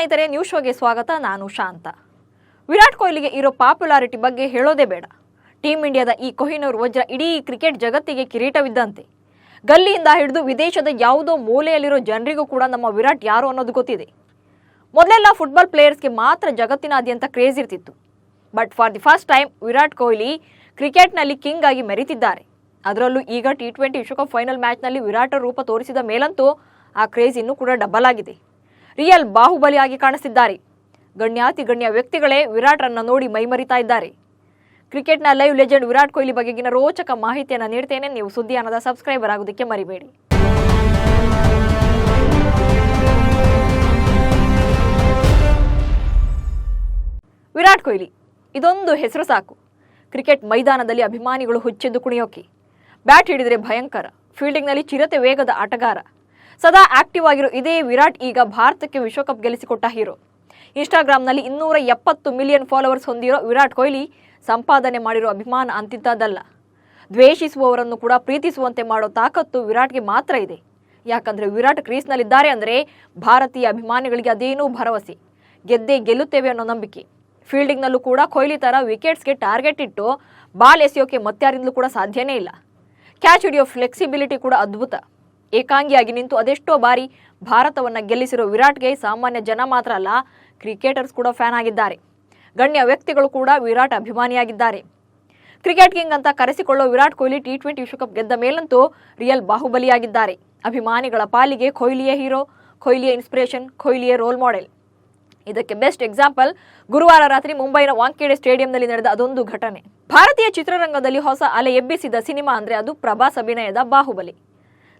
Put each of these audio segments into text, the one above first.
ಸ್ನೇಹಿತರೆ, ನ್ಯೂಸ್ ಶೋಗೆ ಸ್ವಾಗತ. ನಾನು ಶಾಂತ. ವಿರಾಟ್ ಕೊಹ್ಲಿಗೆ ಇರೋ ಪಾಪ್ಯುಲಾರಿಟಿ ಬಗ್ಗೆ ಹೇಳೋದೇ ಬೇಡ. ಟೀಮ್ ಇಂಡಿಯಾದ ಈ ಕೊಹಿನೂರ್ ವಜ್ರ ಇಡೀ ಕ್ರಿಕೆಟ್ ಜಗತ್ತಿಗೆ ಕಿರೀಟವಿದ್ದಂತೆ. ಗಲ್ಲಿಯಿಂದ ಹಿಡಿದು ವಿದೇಶದ ಯಾವುದೋ ಮೂಲೆಯಲ್ಲಿರೋ ಜನರಿಗೂ ಕೂಡ ನಮ್ಮ ವಿರಾಟ್ ಯಾರು ಅನ್ನೋದು ಗೊತ್ತಿದೆ. ಮೊದಲೆಲ್ಲ ಫುಟ್ಬಾಲ್ ಪ್ಲೇಯರ್ಸ್ಗೆ ಮಾತ್ರ ಜಗತ್ತಿನಾದ್ಯಂತ ಕ್ರೇಜ್ ಇರ್ತಿತ್ತು. But for the first time Virat Kohli ಕ್ರಿಕೆಟ್ನಲ್ಲಿ ಕಿಂಗ್ ಆಗಿ ಮೆರೀತಿದ್ದಾರೆ. ಅದರಲ್ಲೂ ಈಗ T20 ವಿಶ್ವಕಪ್ ಫೈನಲ್ ಮ್ಯಾಚ್ನಲ್ಲಿ ವಿರಾಟ್ ರೂಪ ತೋರಿಸಿದ ಮೇಲಂತೂ ಆ ಕ್ರೇಜ್ ಇನ್ನೂ ಕೂಡ ಡಬಲ್ ಆಗಿದೆ. ರಿಯಲ್ ಬಾಹುಬಲಿಯಾಗಿ ಕಾಣಿಸ್ತಿದ್ದಾರೆ. ಗಣ್ಯ ವ್ಯಕ್ತಿಗಳೇ ವಿರಾಟ್ರನ್ನ ನೋಡಿ ಮೈಮರಿತಾ ಇದ್ದಾರೆ. ಕ್ರಿಕೆಟ್ನ ಲೈವ್ ಲೆಜೆಂಡ್ ವಿರಾಟ್ ಕೊಹ್ಲಿ ಬಗೆಗಿನ ರೋಚಕ ಮಾಹಿತಿಯನ್ನು ನೀಡ್ತೇನೆ. ನೀವು ಸುದ್ದಿಯಾನದ ಸಬ್ಸ್ಕ್ರೈಬರ್ ಆಗೋದಕ್ಕೆ ಮರಿಬೇಡಿ. ವಿರಾಟ್ ಕೊಹ್ಲಿ ಇದೊಂದು ಹೆಸರು ಸಾಕು. ಕ್ರಿಕೆಟ್ ಮೈದಾನದಲ್ಲಿ ಅಭಿಮಾನಿಗಳು ಹುಚ್ಚೆದ್ದು ಕುಣಿಯೋಕೆ. ಬ್ಯಾಟ್ ಹಿಡಿದರೆ ಭಯಂಕರ, ಫೀಲ್ಡಿಂಗ್ನಲ್ಲಿ ಚಿರತೆ ವೇಗದ ಆಟಗಾರ. ಸದಾ ಆಕ್ಟಿವ್ ಆಗಿರೋ ಇದೇ ವಿರಾಟ್ ಈಗ ಭಾರತಕ್ಕೆ ವಿಶ್ವಕಪ್ ಗೆಲ್ಲಿಸಿಕೊಟ್ಟ ಹೀರೋ. ಇನ್ಸ್ಟಾಗ್ರಾಮ್ನಲ್ಲಿ 270 ಮಿಲಿಯನ್ ಫಾಲೋವರ್ಸ್ ಹೊಂದಿರೋ ವಿರಾಟ್ ಕೊಹ್ಲಿ ಸಂಪಾದನೆ ಮಾಡಿರೋ ಅಭಿಮಾನ ಅಂತಿದ್ದದಲ್ಲ. ದ್ವೇಷಿಸುವವರನ್ನು ಕೂಡ ಪ್ರೀತಿಸುವಂತೆ ಮಾಡೋ ತಾಕತ್ತು ವಿರಾಟ್ಗೆ ಮಾತ್ರ ಇದೆ. ಯಾಕಂದ್ರೆ ವಿರಾಟ್ ಕ್ರೀಸ್ನಲ್ಲಿದ್ದಾರೆ ಅಂದರೆ ಭಾರತೀಯ ಅಭಿಮಾನಿಗಳಿಗೆ ಅದೇನೂ ಭರವಸೆ, ಗೆದ್ದೇ ಗೆಲ್ಲುತ್ತೇವೆ ಅನ್ನೋ ನಂಬಿಕೆ. ಫೀಲ್ಡಿಂಗ್ನಲ್ಲೂ ಕೂಡ ಕೊಹ್ಲಿ ಥರ ವಿಕೆಟ್ಸ್ಗೆ ಟಾರ್ಗೆಟ್ ಇಟ್ಟು ಬಾಲ್ ಎಸೆಯೋಕೆ ಮತ್ತಾರಿಂದಲೂ ಕೂಡ ಸಾಧ್ಯನೇ ಇಲ್ಲ. ಕ್ಯಾಚ್ ಹಿಡಿಯೋ ಫ್ಲೆಕ್ಸಿಬಿಲಿಟಿ ಕೂಡ ಅದ್ಭುತ. ಏಕಾಂಗಿಯಾಗಿ ನಿಂತು ಅದೆಷ್ಟೋ ಬಾರಿ ಭಾರತವನ್ನು ಗೆಲ್ಲಿಸಿರೋ ವಿರಾಟ್ಗೆ ಸಾಮಾನ್ಯ ಜನ ಮಾತ್ರ ಅಲ್ಲ, ಕ್ರಿಕೆಟರ್ಸ್ ಕೂಡ ಫ್ಯಾನ್ ಆಗಿದ್ದಾರೆ. ಗಣ್ಯ ವ್ಯಕ್ತಿಗಳು ಕೂಡ ವಿರಾಟ್ ಅಭಿಮಾನಿಯಾಗಿದ್ದಾರೆ. ಕ್ರಿಕೆಟ್ ಕಿಂಗ್ ಅಂತ ಕರೆಸಿಕೊಳ್ಳೋ ವಿರಾಟ್ ಕೊಹ್ಲಿ T20 ವಿಶ್ವಕಪ್ ಗೆದ್ದ ಮೇಲಂತೂ ರಿಯಲ್ ಬಾಹುಬಲಿಯಾಗಿದ್ದಾರೆ. ಅಭಿಮಾನಿಗಳ ಪಾಲಿಗೆ ಕೊಹ್ಲಿಯೇ ಹೀರೋ, ಕೊಹ್ಲಿಯೇ ಇನ್ಸ್ಪಿರೇಷನ್, ಕೊಹ್ಲಿಯೇ ರೋಲ್ ಮಾಡೆಲ್. ಇದಕ್ಕೆ ಬೆಸ್ಟ್ ಎಕ್ಸಾಂಪಲ್ ಗುರುವಾರ ರಾತ್ರಿ ಮುಂಬೈನ ವಾಂಖೇಡೆ ಸ್ಟೇಡಿಯಂನಲ್ಲಿ ನಡೆದ ಅದೊಂದು ಘಟನೆ. ಭಾರತೀಯ ಚಿತ್ರರಂಗದಲ್ಲಿ ಹೊಸ ಅಲೆ ಎಬ್ಬಿಸಿದ ಸಿನಿಮಾ ಅಂದ್ರೆ ಅದು ಪ್ರಭಾಸ್ ಅಭಿನಯದ ಬಾಹುಬಲಿ.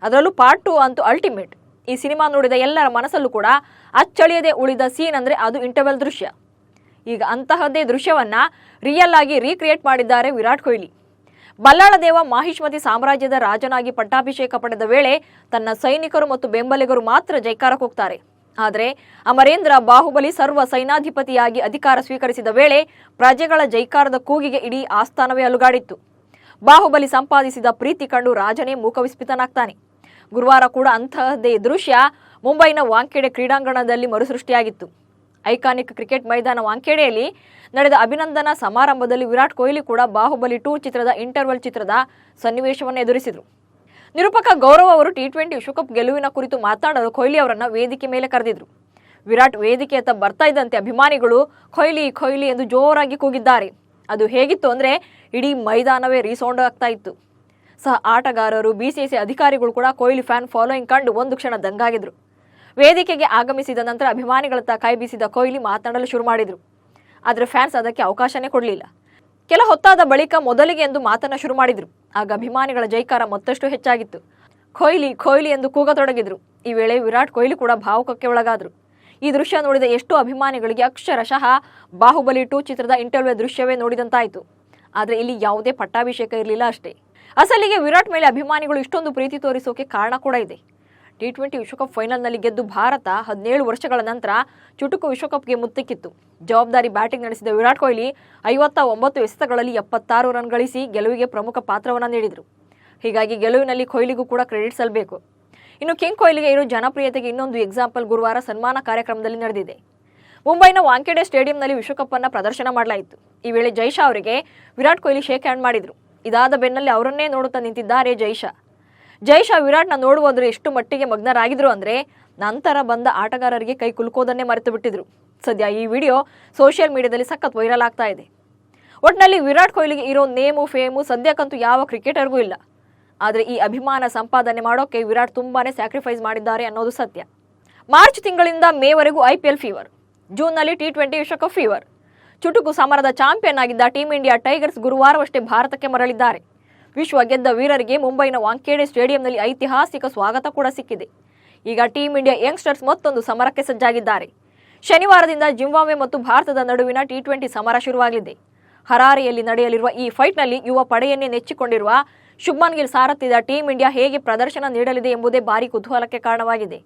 ಅದರಲ್ಲೂ ಪಾರ್ಟ್ 2 ಅಂತೂ ಅಲ್ಟಿಮೇಟ್. ಈ ಸಿನಿಮಾ ನೋಡಿದ ಎಲ್ಲರ ಮನಸ್ಸಲ್ಲೂ ಕೂಡ ಅಚ್ಚಳಿಯದೆ ಉಳಿದ ಸೀನ್ ಅಂದ್ರೆ ಅದು ಇಂಟರ್ವೆಲ್ ದೃಶ್ಯ. ಈಗ ಅಂತಹದ್ದೇ ದೃಶ್ಯವನ್ನ ರಿಯಲ್ ಆಗಿ ರೀಕ್ರಿಯೇಟ್ ಮಾಡಿದ್ದಾರೆ ವಿರಾಟ್ ಕೊಹ್ಲಿ. ಬಲ್ಲಾಳ ದೇವ ಮಾಹಿಷ್ಮತಿ ಸಾಮ್ರಾಜ್ಯದ ರಾಜನಾಗಿ ಪಟ್ಟಾಭಿಷೇಕ ಪಡೆದ ವೇಳೆ ತನ್ನ ಸೈನಿಕರು ಮತ್ತು ಬೆಂಬಲಿಗರು ಮಾತ್ರ ಜೈಕಾರ ಕೂಗ್ತಾರೆ. ಆದರೆ ಅಮರೇಂದ್ರ ಬಾಹುಬಲಿ ಸರ್ವ ಸೈನಾಧಿಪತಿಯಾಗಿ ಅಧಿಕಾರ ಸ್ವೀಕರಿಸಿದ ವೇಳೆ ಪ್ರಜೆಗಳ ಜೈಕಾರದ ಕೂಗಿಗೆ ಇಡೀ ಆಸ್ಥಾನವೇ ಅಲುಗಾಡಿತ್ತು. ಬಾಹುಬಲಿ ಸಂಪಾದಿಸಿದ ಪ್ರೀತಿ ಕಂಡು ರಾಜನೇ ಮೂಕವಿಸ್ಮಿತನಾಗ್ತಾನೆ. ಗುರುವಾರ ಕೂಡ ಅಂತಹದ್ದೇ ದೃಶ್ಯ ಮುಂಬೈನ ವಾಂಖೇಡೆ ಕ್ರೀಡಾಂಗಣದಲ್ಲಿ ಮರುಸೃಷ್ಟಿಯಾಗಿತ್ತು. ಐಕಾನಿಕ್ ಕ್ರಿಕೆಟ್ ಮೈದಾನ ವಾಂಖೇಡೆಯಲ್ಲಿ ನಡೆದ ಅಭಿನಂದನಾ ಸಮಾರಂಭದಲ್ಲಿ ವಿರಾಟ್ ಕೊಹ್ಲಿ ಕೂಡ ಬಾಹುಬಲಿ 2 ಚಿತ್ರದ ಇಂಟರ್ವಲ್ ಚಿತ್ರದ ಸನ್ನಿವೇಶವನ್ನು ಎದುರಿಸಿದರು. ನಿರೂಪಕ ಗೌರವ್ ಅವರು T20 ವಿಶ್ವಕಪ್ ಗೆಲುವಿನ ಕುರಿತು ಮಾತನಾಡಲು ಕೊಹ್ಲಿ ಅವರನ್ನ ವೇದಿಕೆ ಮೇಲೆ ಕರೆದಿದ್ರು. ವಿರಾಟ್ ವೇದಿಕೆಯತ್ತ ಬರ್ತಾ ಇದ್ದಂತೆ ಅಭಿಮಾನಿಗಳು ಕೊಹ್ಲಿ ಕೊಹ್ಲಿ ಎಂದು ಜೋರಾಗಿ ಕೂಗಿದ್ದಾರೆ. ಅದು ಹೇಗಿತ್ತು ಅಂದ್ರೆ ಇಡೀ ಮೈದಾನವೇ ರೀಸೌಂಡ್ ಆಗ್ತಾ ಇತ್ತು. ಸಹ ಆಟಗಾರರು, BCCI ಅಧಿಕಾರಿಗಳು ಕೂಡ ಕೊಹ್ಲಿ ಫ್ಯಾನ್ ಫಾಲೋಯಿಂಗ್ ಕಂಡು ಒಂದು ಕ್ಷಣ ದಂಗಾಗಿದ್ರು. ವೇದಿಕೆಗೆ ಆಗಮಿಸಿದ ನಂತರ ಅಭಿಮಾನಿಗಳತ್ತ ಕೈ ಬೀಸಿದ ಕೊಹ್ಲಿ ಮಾತನಾಡಲು ಶುರು ಮಾಡಿದ್ರು. ಆದರೆ ಫ್ಯಾನ್ಸ್ ಅದಕ್ಕೆ ಅವಕಾಶನೇ ಕೊಡಲಿಲ್ಲ. ಕೆಲ ಹೊತ್ತಾದ ಬಳಿಕ ಮೊದಲಿಗೆ ಎಂದು ಮಾತನ್ನ ಶುರು ಮಾಡಿದ್ರು. ಆಗ ಅಭಿಮಾನಿಗಳ ಜೈಕಾರ ಮತ್ತಷ್ಟು ಹೆಚ್ಚಾಗಿತ್ತು. ಕೊಹ್ಲಿ ಕೊಹ್ಲಿ ಎಂದು ಕೂಗತೊಡಗಿದ್ರು. ಈ ವೇಳೆ ವಿರಾಟ್ ಕೊಹ್ಲಿ ಕೂಡ ಭಾವುಕಕ್ಕೆ ಒಳಗಾದ್ರು. ಈ ದೃಶ್ಯ ನೋಡಿದ ಎಷ್ಟೋ ಅಭಿಮಾನಿಗಳಿಗೆ ಅಕ್ಷರಶಃ ಬಾಹುಬಲಿ 2 ಚಿತ್ರದ ಇಂಟರ್ವ್ಯೂ ದೃಶ್ಯವೇ ನೋಡಿದಂತಾಯಿತು. ಆದರೆ ಇಲ್ಲಿ ಯಾವುದೇ ಪಟ್ಟಾಭಿಷೇಕ ಇರಲಿಲ್ಲ ಅಷ್ಟೇ. ಅಸಲಿಗೆ ವಿರಾಟ್ ಮೇಲೆ ಅಭಿಮಾನಿಗಳು ಇಷ್ಟೊಂದು ಪ್ರೀತಿ ತೋರಿಸೋಕೆ ಕಾರಣ ಕೂಡ ಇದೆ. T20 ವಿಶ್ವಕಪ್ ಫೈನಲ್ನಲ್ಲಿ ಗೆದ್ದು ಭಾರತ 17 ವರ್ಷಗಳ ನಂತರ ಚುಟುಕು ವಿಶ್ವಕಪ್ಗೆ ಮುತ್ತಿಕ್ಕಿತ್ತು. ಜವಾಬ್ದಾರಿ ಬ್ಯಾಟಿಂಗ್ ನಡೆಸಿದ ವಿರಾಟ್ ಕೊಹ್ಲಿ 59 ಎಸೆತಗಳಲ್ಲಿ 76 ರನ್ ಗಳಿಸಿ ಗೆಲುವಿಗೆ ಪ್ರಮುಖ ಪಾತ್ರವನ್ನು ನೀಡಿದರು. ಹೀಗಾಗಿ ಗೆಲುವಿನಲ್ಲಿ ಕೊಹ್ಲಿಗೂ ಕೂಡ ಕ್ರೆಡಿಟ್ ಸಲ್ಲಬೇಕು. ಇನ್ನು ಕಿಂಗ್ ಕೊಹ್ಲಿಗೆ ಇರೋ ಜನಪ್ರಿಯತೆಗೆ ಇನ್ನೊಂದು ಎಕ್ಸಾಂಪಲ್ ಗುರುವಾರ ಸನ್ಮಾನ ಕಾರ್ಯಕ್ರಮದಲ್ಲಿ ನಡೆದಿದೆ. ಮುಂಬೈನ ವಾಂಖೇಡೆ ಸ್ಟೇಡಿಯಂನಲ್ಲಿ ವಿಶ್ವಕಪ್ ಅನ್ನ ಪ್ರದರ್ಶನ ಮಾಡಲಾಯಿತು. ಈ ವೇಳೆ ಜೈಶಾ ಅವರಿಗೆ ವಿರಾಟ್ ಕೊಹ್ಲಿ ಶೇಕ್ ಹ್ಯಾಂಡ್ ಮಾಡಿದ್ರು. ಇದಾದ ಬೆನ್ನಲ್ಲೇ ಅವರನ್ನೇ ನೋಡುತ್ತಾ ನಿಂತಿದ್ದಾರೆ ಜೈಶಾ ವಿರಾಟ್ನ ನೋಡುವುದರ ಎಷ್ಟು ಮಟ್ಟಿಗೆ ಮಗ್ನರಾಗಿದ್ರು ಅಂದ್ರೆ ನಂತರ ಬಂದ ಆಟಗಾರರಿಗೆ ಕೈ ಕುಲುಕೋದನ್ನೇ ಮರೆತು ಬಿಟ್ಟಿದ್ರು. ಸದ್ಯ ಈ ವಿಡಿಯೋ ಸೋಷಿಯಲ್ ಮೀಡಿಯಾದಲ್ಲಿ ಸಖತ್ ವೈರಲ್ ಆಗ್ತಾ ಇದೆ. ಒಟ್ಟಿನಲ್ಲಿ ವಿರಾಟ್ ಕೊಹ್ಲಿಗೆ ಇರೋ ನೇಮು ಫೇಮು ಸದ್ಯಕ್ಕಂತೂ ಯಾವ ಕ್ರಿಕೆಟರ್ಗೂ ಇಲ್ಲ. ಆದರೆ ಈ ಅಭಿಮಾನ ಸಂಪಾದನೆ ಮಾಡೋಕೆ ವಿರಾಟ್ ತುಂಬಾನೇ ಸ್ಯಾಕ್ರಿಫೈಸ್ ಮಾಡಿದ್ದಾರೆ ಅನ್ನೋದು ಸತ್ಯ. ಮಾರ್ಚ್ ತಿಂಗಳಿಂದ ಮೇವರೆಗೂ IPL ಫೀವರ್, ಜೂನ್ನಲ್ಲಿ T20 ವಿಶ್ವಕಪ್ ಫೀವರ್. ಚುಟುಕು ಸಮರದ ಚಾಂಪಿಯನ್ ಆಗಿದ್ದ ಟೀಮ್ ಇಂಡಿಯಾ ಟೈಗರ್ಸ್ ಗುರುವಾರವಷ್ಟೇ ಭಾರತಕ್ಕೆ ಮರಳಿದ್ದಾರೆ. ವಿಶ್ವ ಗೆದ್ದ ವೀರರಿಗೆ ಮುಂಬೈನ ವಾಂಖೇಡೆ ಸ್ಟೇಡಿಯಂನಲ್ಲಿ ಐತಿಹಾಸಿಕ ಸ್ವಾಗತ ಕೂಡ ಸಿಕ್ಕಿದೆ. ಈಗ ಟೀಮ್ ಇಂಡಿಯಾ ಯಂಗ್ಸ್ಟರ್ಸ್ ಮತ್ತೊಂದು ಸಮರಕ್ಕೆ ಸಜ್ಜಾಗಿದ್ದಾರೆ. ಶನಿವಾರದಿಂದ ಜಿಂಬಾಬ್ವೆ ಮತ್ತು ಭಾರತದ ನಡುವಿನ T20 ಸಮರ ಶುರುವಾಗಲಿದೆ. ಹರಾರೆಯಲ್ಲಿ ನಡೆಯಲಿರುವ ಈ ಫೈಟ್ನಲ್ಲಿ ಯುವ ಪಡೆಯನ್ನೇ ನೆಚ್ಚಿಕೊಂಡಿರುವ ಶುಭ್ಮನ್ ಗಿಲ್ ಸಾರಥ್ಯದ ಟೀಮ್ ಇಂಡಿಯಾ ಹೇಗೆ ಪ್ರದರ್ಶನ ನೀಡಲಿದೆ ಎಂಬುದೇ ಭಾರಿ ಕುತೂಹಲಕ್ಕೆ ಕಾರಣವಾಗಿದೆ.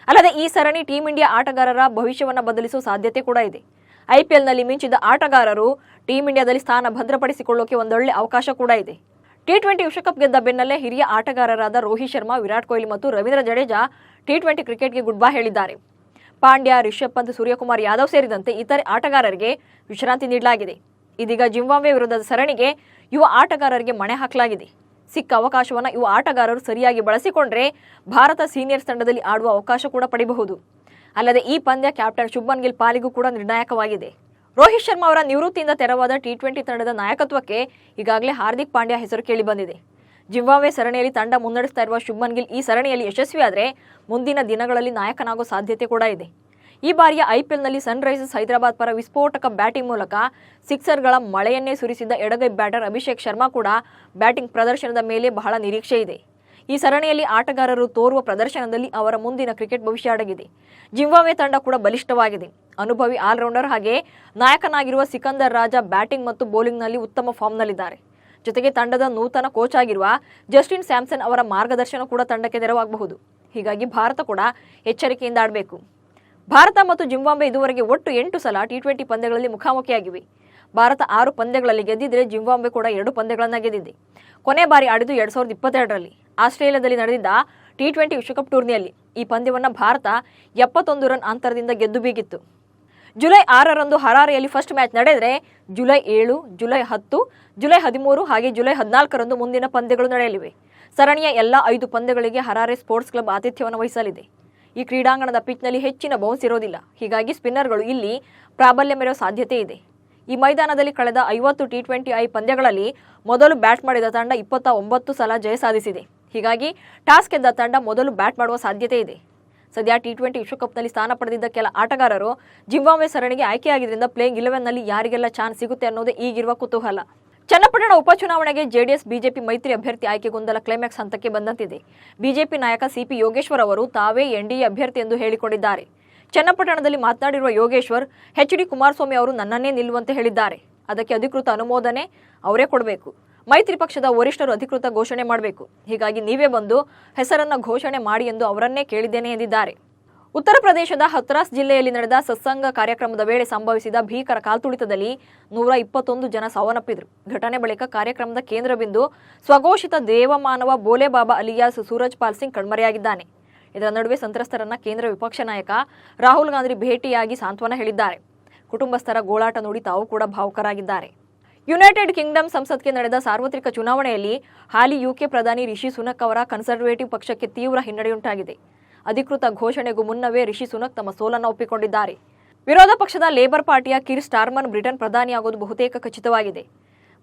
ಅಲ್ಲದೆ ಈ ಸರಣಿ ಟೀಮ್ ಇಂಡಿಯಾ ಆಟಗಾರರ ಭವಿಷ್ಯವನ್ನು ಬದಲಿಸುವ ಸಾಧ್ಯತೆ ಕೂಡ ಇದೆ. IPLನಲ್ಲಿ ಮಿಂಚಿದ ಆಟಗಾರರು ಟೀಮ್ ಇಂಡಿಯಾದಲ್ಲಿ ಸ್ಥಾನ ಭದ್ರಪಡಿಸಿಕೊಳ್ಳೋಕೆ ಒಂದೊಳ್ಳೆ ಅವಕಾಶ ಕೂಡ ಇದೆ. T20 ವಿಶ್ವಕಪ್ ಗೆದ್ದ ಬೆನ್ನಲ್ಲೇ ಹಿರಿಯ ಆಟಗಾರರಾದ ರೋಹಿತ್ ಶರ್ಮಾ, ವಿರಾಟ್ ಕೊಹ್ಲಿ ಮತ್ತು ರವೀಂದ್ರ ಜಡೇಜಾ T20 ಕ್ರಿಕೆಟ್ಗೆ ಗುಡ್ ಬೈ ಹೇಳಿದ್ದಾರೆ. ಪಾಂಡ್ಯ, ರಿಷಬ್ ಪಂತ್, ಸೂರ್ಯಕುಮಾರ್ ಯಾದವ್ ಸೇರಿದಂತೆ ಇತರೆ ಆಟಗಾರರಿಗೆ ವಿಶ್ರಾಂತಿ ನೀಡಲಾಗಿದೆ. ಇದೀಗ ಜಿಂಬಾಬ್ವೆ ವಿರುದ್ಧದ ಸರಣಿಗೆ ಯುವ ಆಟಗಾರರಿಗೆ ಮಣೆ ಹಾಕಲಾಗಿದೆ. ಸಿಕ್ಕ ಅವಕಾಶವನ್ನು ಯುವ ಆಟಗಾರರು ಸರಿಯಾಗಿ ಬಳಸಿಕೊಂಡ್ರೆ ಭಾರತ ಸೀನಿಯರ್ಸ್ ತಂಡದಲ್ಲಿ ಆಡುವ ಅವಕಾಶ ಕೂಡ ಪಡೆಯಬಹುದು. ಅಲ್ಲದೆ ಈ ಪಂದ್ಯ ಕ್ಯಾಪ್ಟನ್ ಶುಭ್ಮನ್ ಗಿಲ್ ಪಾಲಿಗೂ ಕೂಡ ನಿರ್ಣಾಯಕವಾಗಿದೆ. ರೋಹಿತ್ ಶರ್ಮಾ ಅವರ ನಿವೃತ್ತಿಯಿಂದ ತೆರವಾದ ಟಿ20 ತಂಡದ ನಾಯಕತ್ವಕ್ಕೆ ಈಗಾಗಲೇ ಹಾರ್ದಿಕ್ ಪಾಂಡ್ಯ ಹೆಸರು ಕೇಳಿಬಂದಿದೆ. ಜಿಂಬಾಬ್ವೆ ಸರಣಿಯಲ್ಲಿ ತಂಡ ಮುನ್ನಡೆಸ್ತಾ ಇರುವ ಶುಭ್ಮನ್ ಗಿಲ್ ಈ ಸರಣಿಯಲ್ಲಿ ಯಶಸ್ವಿಯಾದರೆ ಮುಂದಿನ ದಿನಗಳಲ್ಲಿ ನಾಯಕನಾಗೋ ಸಾಧ್ಯತೆ ಕೂಡ ಇದೆ. ಈ ಬಾರಿಯ ಐಪಿಎಲ್ನಲ್ಲಿ ಸನ್ರೈಸರ್ಸ್ ಹೈದರಾಬಾದ್ ಪರ ವಿಸ್ಫೋಟಕ ಬ್ಯಾಟಿಂಗ್ ಮೂಲಕ ಸಿಕ್ಸರ್ಗಳ ಮಳೆಯನ್ನೇ ಸುರಿಸಿದ ಎಡಗೈ ಬ್ಯಾಟರ್ ಅಭಿಷೇಕ್ ಶರ್ಮಾ ಕೂಡ ಬ್ಯಾಟಿಂಗ್ ಪ್ರದರ್ಶನದ ಮೇಲೆ ಬಹಳ ನಿರೀಕ್ಷೆ ಇದೆ. ಈ ಸರಣಿಯಲ್ಲಿ ಆಟಗಾರರು ತೋರುವ ಪ್ರದರ್ಶನದಲ್ಲಿ ಅವರ ಮುಂದಿನ ಕ್ರಿಕೆಟ್ ಭವಿಷ್ಯ ಅಡಗಿದೆ. ಜಿಂಬಾಬ್ವೆ ತಂಡ ಕೂಡ ಬಲಿಷ್ಠವಾಗಿದೆ. ಅನುಭವಿ ಆಲ್ರೌಂಡರ್ ಹಾಗೆ ನಾಯಕನಾಗಿರುವ ಸಿಕಂದರ್ ರಾಜ ಬ್ಯಾಟಿಂಗ್ ಮತ್ತು ಬೌಲಿಂಗ್ನಲ್ಲಿ ಉತ್ತಮ ಫಾರ್ಮ್ನಲ್ಲಿದ್ದಾರೆ. ಜೊತೆಗೆ ತಂಡದ ನೂತನ ಕೋಚ್ ಆಗಿರುವ ಜಸ್ಟಿನ್ ಸ್ಯಾಮ್ಸನ್ ಅವರ ಮಾರ್ಗದರ್ಶನ ಕೂಡ ತಂಡಕ್ಕೆ ನೆರವಾಗಬಹುದು. ಹೀಗಾಗಿ ಭಾರತ ಕೂಡ ಎಚ್ಚರಿಕೆಯಿಂದ ಆಡಬೇಕು. ಭಾರತ ಮತ್ತು ಜಿಂಬಾಬ್ವೆ ಇದುವರೆಗೆ ಒಟ್ಟು 8 ಸಲ ಟಿ20 ಪಂದ್ಯಗಳಲ್ಲಿ ಮುಖಾಮುಖಿಯಾಗಿವೆ. ಭಾರತ 6 ಪಂದ್ಯಗಳಲ್ಲಿ ಗೆದ್ದಿದ್ರೆ ಜಿಂಬಾಬ್ವೆ ಕೂಡ 2 ಪಂದ್ಯಗಳನ್ನು ಗೆದ್ದಿದೆ. ಕೊನೆ ಬಾರಿ ಆಡಿದ್ದು 2022ರಲ್ಲಿ ಆಸ್ಟ್ರೇಲಿಯಾದಲ್ಲಿ ನಡೆದಿದ್ದ ಟಿ20 ವಿಶ್ವಕಪ್ ಟೂರ್ನಿಯಲ್ಲಿ. ಈ ಪಂದ್ಯವನ್ನು ಭಾರತ 71 ರನ್ ಅಂತರದಿಂದ ಗೆದ್ದು ಬೀಗಿತ್ತು. ಜುಲೈ 6ರಂದು ಹರಾರೆಯಲ್ಲಿ ಫಸ್ಟ್ ಮ್ಯಾಚ್ ನಡೆದರೆ ಜುಲೈ 7, ಜುಲೈ 10, ಜುಲೈ 13 ಹಾಗೆ ಜುಲೈ 14ರಂದು ಮುಂದಿನ ಪಂದ್ಯಗಳು ನಡೆಯಲಿವೆ. ಸರಣಿಯ ಎಲ್ಲ 5 ಪಂದ್ಯಗಳಿಗೆ ಹರಾರೆ ಸ್ಪೋರ್ಟ್ಸ್ ಕ್ಲಬ್ ಆತಿಥ್ಯವನ್ನು ವಹಿಸಲಿದೆ. ಈ ಕ್ರೀಡಾಂಗಣದ ಪಿಚ್ನಲ್ಲಿ ಹೆಚ್ಚಿನ ಬೌನ್ಸ್ ಇರೋದಿಲ್ಲ. ಹೀಗಾಗಿ ಸ್ಪಿನ್ನರ್ಗಳು ಇಲ್ಲಿ ಪ್ರಾಬಲ್ಯ ಮೆರೆಯುವ ಸಾಧ್ಯತೆ ಇದೆ. ಈ ಮೈದಾನದಲ್ಲಿ ಕಳೆದ 50 ಟಿ20 ಪಂದ್ಯಗಳಲ್ಲಿ ಮೊದಲು ಬ್ಯಾಟ್ ಮಾಡಿದ ತಂಡ 29 ಸಲ ಜಯ ಸಾಧಿಸಿದೆ. ಹೀಗಾಗಿ ಟಾಸ್ ಗೆದ್ದ ತಂಡ ಮೊದಲು ಬ್ಯಾಟ್ ಮಾಡುವ ಸಾಧ್ಯತೆ ಇದೆ. ಸದ್ಯ ಟಿ20 ವಿಶ್ವಕಪ್ನಲ್ಲಿ ಸ್ಥಾನ ಪಡೆದಿದ್ದ ಕೆಲ ಆಟಗಾರರು ಜಿಂಬಾಬ್ವೆ ಸರಣಿಗೆ ಆಯ್ಕೆಯಾಗಿದ್ದರಿಂದ ಪ್ಲೇಯಿಂಗ್ 11ನಲ್ಲಿ ಯಾರಿಗೆಲ್ಲ ಚಾನ್ಸ್ ಸಿಗುತ್ತೆ ಅನ್ನೋದೇ ಈಗಿರುವ ಕುತೂಹಲ. ಚನ್ನಪಟ್ಟಣ ಉಪಚುನಾವಣೆಗೆ ಜೆಡಿಎಸ್ ಬಿಜೆಪಿ ಮೈತ್ರಿ ಅಭ್ಯರ್ಥಿ ಆಯ್ಕೆ ಗೊಂದಲ ಕ್ಲೈಮ್ಯಾಕ್ಸ್ ಹಂತಕ್ಕೆ ಬಂದಂತಿದೆ. ಬಿಜೆಪಿ ನಾಯಕ ಸಿಪಿ ಯೋಗೇಶ್ವರ್ ಅವರು ತಾವೇ ಎನ್ಡಿಎ ಅಭ್ಯರ್ಥಿ ಎಂದು ಹೇಳಿಕೊಂಡಿದ್ದಾರೆ. ಚನ್ನಪಟ್ಟಣದಲ್ಲಿ ಮಾತನಾಡಿರುವ ಯೋಗೇಶ್ವರ್, ಎಚ್.ಡಿ. ಕುಮಾರಸ್ವಾಮಿ ಅವರು ನನ್ನನ್ನೇ ನಿಲ್ಲುವಂತೆ ಹೇಳಿದ್ದಾರೆ. ಅದಕ್ಕೆ ಅಧಿಕೃತ ಅನುಮೋದನೆ ಅವರೇ ಕೊಡಬೇಕು. ಮೈತ್ರಿ ಪಕ್ಷದ ವರಿಷ್ಠರು ಅಧಿಕೃತ ಘೋಷಣೆ ಮಾಡಬೇಕು. ಹೀಗಾಗಿ ನೀವೇ ಬಂದು ಹೆಸರನ್ನ ಘೋಷಣೆ ಮಾಡಿ ಎಂದು ಅವರನ್ನೇ ಕೇಳಿದ್ದೇನೆ ಎಂದಿದ್ದಾರೆ. ಉತ್ತರ ಪ್ರದೇಶದ ಹತ್ರಾಸ್ ಜಿಲ್ಲೆಯಲ್ಲಿ ನಡೆದ ಸತ್ಸಂಗ ಕಾರ್ಯಕ್ರಮದ ವೇಳೆ ಸಂಭವಿಸಿದ ಭೀಕರ ಕಾಲ್ತುಳಿತದಲ್ಲಿ 121 ಜನ ಸಾವನ್ನಪ್ಪಿದರು. ಘಟನೆ ಬಳಿಕ ಕಾರ್ಯಕ್ರಮದ ಕೇಂದ್ರ ಬಿಂದು ಸ್ವಘೋಷಿತ ದೇವಮಾನವ ಬೋಲೆಬಾಬಾ ಅಲಿಯಾಸ್ ಸೂರಜ್ ಪಾಲ್ ಸಿಂಗ್ ಕಣ್ಮರೆಯಾಗಿದ್ದಾನೆ. ಇದರ ನಡುವೆ ಸಂತ್ರಸ್ತರನ್ನ ಕೇಂದ್ರ ವಿಪಕ್ಷ ನಾಯಕ ರಾಹುಲ್ ಗಾಂಧಿ ಭೇಟಿಯಾಗಿ ಸಾಂತ್ವನ ಹೇಳಿದ್ದಾರೆ. ಕುಟುಂಬಸ್ಥರ ಗೋಳಾಟ ನೋಡಿ ತಾವು ಕೂಡ ಭಾವುಕರಾಗಿದ್ದಾರೆ. ಯುನೈಟೆಡ್ ಕಿಂಗ್ಡಮ್ ಸಂಸತ್ಗೆ ನಡೆದ ಸಾರ್ವತ್ರಿಕ ಚುನಾವಣೆಯಲ್ಲಿ ಹಾಲಿ ಯುಕೆ ಪ್ರಧಾನಿ ರಿಷಿ ಸುನಕ್ ಅವರ ಕನ್ಸರ್ವೇಟಿವ್ ಪಕ್ಷಕ್ಕೆ ತೀವ್ರ ಹಿನ್ನಡೆಯುಂಟಾಗಿದೆ. ಅಧಿಕೃತ ಘೋಷಣೆಗೂ ಮುನ್ನವೇ ರಿಷಿ ಸುನಕ್ ತಮ್ಮ ಸೋಲನ್ನು ಒಪ್ಪಿಕೊಂಡಿದ್ದಾರೆ. ವಿರೋಧ ಪಕ್ಷದ ಲೇಬರ್ ಪಾರ್ಟಿಯ ಕಿರ್ ಸ್ಟಾರ್ಮರ್ ಬ್ರಿಟನ್ ಪ್ರಧಾನಿಯಾಗುವುದು ಬಹುತೇಕ ಖಚಿತವಾಗಿದೆ.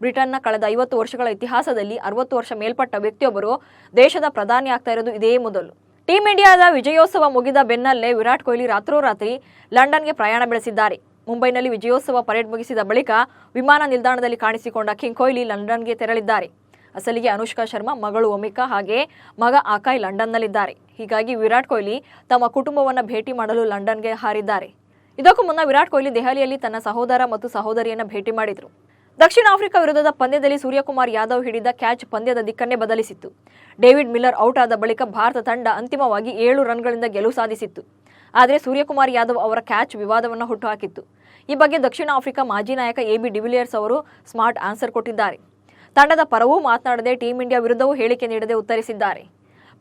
ಬ್ರಿಟನ್ನ ಕಳೆದ 50 ವರ್ಷಗಳ ಇತಿಹಾಸದಲ್ಲಿ 60 ವರ್ಷ ಮೇಲ್ಪಟ್ಟ ವ್ಯಕ್ತಿಯೊಬ್ಬರು ದೇಶದ ಪ್ರಧಾನಿ ಆಗ್ತಾ ಇರೋದು ಇದೇ ಮೊದಲು. ಟೀಂ ಇಂಡಿಯಾದ ವಿಜಯೋತ್ಸವ ಮುಗಿದ ಬೆನ್ನಲ್ಲೇ ವಿರಾಟ್ ಕೊಹ್ಲಿ ರಾತ್ರೋರಾತ್ರಿ ಲಂಡನ್ಗೆ ಪ್ರಯಾಣ ಬೆಳೆಸಿದ್ದಾರೆ. ಮುಂಬೈನಲ್ಲಿ ವಿಜಯೋತ್ಸವ ಪರೇಡ್ ಮುಗಿಸಿದ ಬಳಿಕ ವಿಮಾನ ನಿಲ್ದಾಣದಲ್ಲಿ ಕಾಣಿಸಿಕೊಂಡ ಕಿಂಗ್ ಕೊಹ್ಲಿ ಲಂಡನ್ಗೆ ತೆರಳಿದ್ದಾರೆ. ಅಸಲಿಗೆ ಅನುಷ್ಕಾ ಶರ್ಮಾ, ಮಗಳು ಒಮಿಕಾ ಹಾಗೆ ಮಗ ಆಕಾಯ್ ಲಂಡನ್ನಲ್ಲಿದ್ದಾರೆ. ಹೀಗಾಗಿ ವಿರಾಟ್ ಕೊಹ್ಲಿ ತಮ್ಮ ಕುಟುಂಬವನ್ನು ಭೇಟಿ ಮಾಡಲು ಲಂಡನ್ಗೆ ಹಾರಿದ್ದಾರೆ. ಇದಕ್ಕೂ ಮುನ್ನ ವಿರಾಟ್ ಕೊಹ್ಲಿ ದೆಹಲಿಯಲ್ಲಿ ತನ್ನ ಸಹೋದರ ಮತ್ತು ಸಹೋದರಿಯನ್ನು ಭೇಟಿ ಮಾಡಿದರು. ದಕ್ಷಿಣ ಆಫ್ರಿಕಾ ವಿರುದ್ಧದ ಪಂದ್ಯದಲ್ಲಿ ಸೂರ್ಯಕುಮಾರ್ ಯಾದವ್ ಹಿಡಿದ ಕ್ಯಾಚ್ ಪಂದ್ಯದ ದಿಕ್ಕನ್ನೇ ಬದಲಿಸಿತ್ತು. ಡೇವಿಡ್ ಮಿಲ್ಲರ್ ಔಟ್ ಆದ ಬಳಿಕ ಭಾರತ ತಂಡ ಅಂತಿಮವಾಗಿ 7 ರನ್ಗಳಿಂದ ಗೆಲುವು ಸಾಧಿಸಿತ್ತು. ಆದರೆ ಸೂರ್ಯಕುಮಾರ್ ಯಾದವ್ ಅವರ ಕ್ಯಾಚ್ ವಿವಾದವನ್ನು ಹುಟ್ಟುಹಾಕಿತ್ತು. ಈ ಬಗ್ಗೆ ದಕ್ಷಿಣ ಆಫ್ರಿಕಾ ಮಾಜಿ ನಾಯಕ ಎಬಿ ಡಿವಿಲಿಯರ್ಸ್ ಅವರು ಸ್ಮಾರ್ಟ್ ಆನ್ಸರ್ ಕೊಟ್ಟಿದ್ದಾರೆ. ತಂಡದ ಪರವೂ ಮಾತನಾಡದೆ ಟೀಂ ಇಂಡಿಯಾ ವಿರುದ್ಧವೂ ಹೇಳಿಕೆ ನೀಡದೆ ಉತ್ತರಿಸಿದ್ದಾರೆ.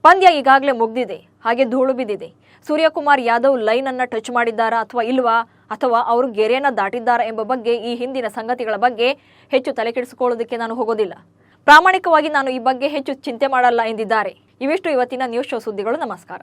ಪಂದ್ಯ ಈಗಾಗಲೇ ಮುಗಿದಿದೆ, ಹಾಗೆ ಧೂಳು ಬಿದ್ದಿದೆ. ಸೂರ್ಯಕುಮಾರ್ ಯಾದವ್ ಲೈನ್ ಅನ್ನ ಟಚ್ ಮಾಡಿದ್ದಾರಾ ಅಥವಾ ಇಲ್ವಾ, ಅಥವಾ ಅವರು ಗೆರೆಯನ್ನ ದಾಟಿದ್ದಾರಾ ಎಂಬ ಬಗ್ಗೆ ಈ ಹಿಂದಿನ ಸಂಗತಿಗಳ ಬಗ್ಗೆ ಹೆಚ್ಚು ತಲೆಕೆಡಿಸಿಕೊಳ್ಳೋದಕ್ಕೆ ನಾನು ಹೋಗೋದಿಲ್ಲ. ಪ್ರಾಮಾಣಿಕವಾಗಿ ನಾನು ಈ ಬಗ್ಗೆ ಹೆಚ್ಚು ಚಿಂತೆ ಮಾಡಲ್ಲ ಎಂದಿದ್ದಾರೆ. ಇವಿಷ್ಟು ಇವತ್ತಿನ ನ್ಯೂಸ್ ಶೋ ಸುದ್ದಿಗಳು. ನಮಸ್ಕಾರ.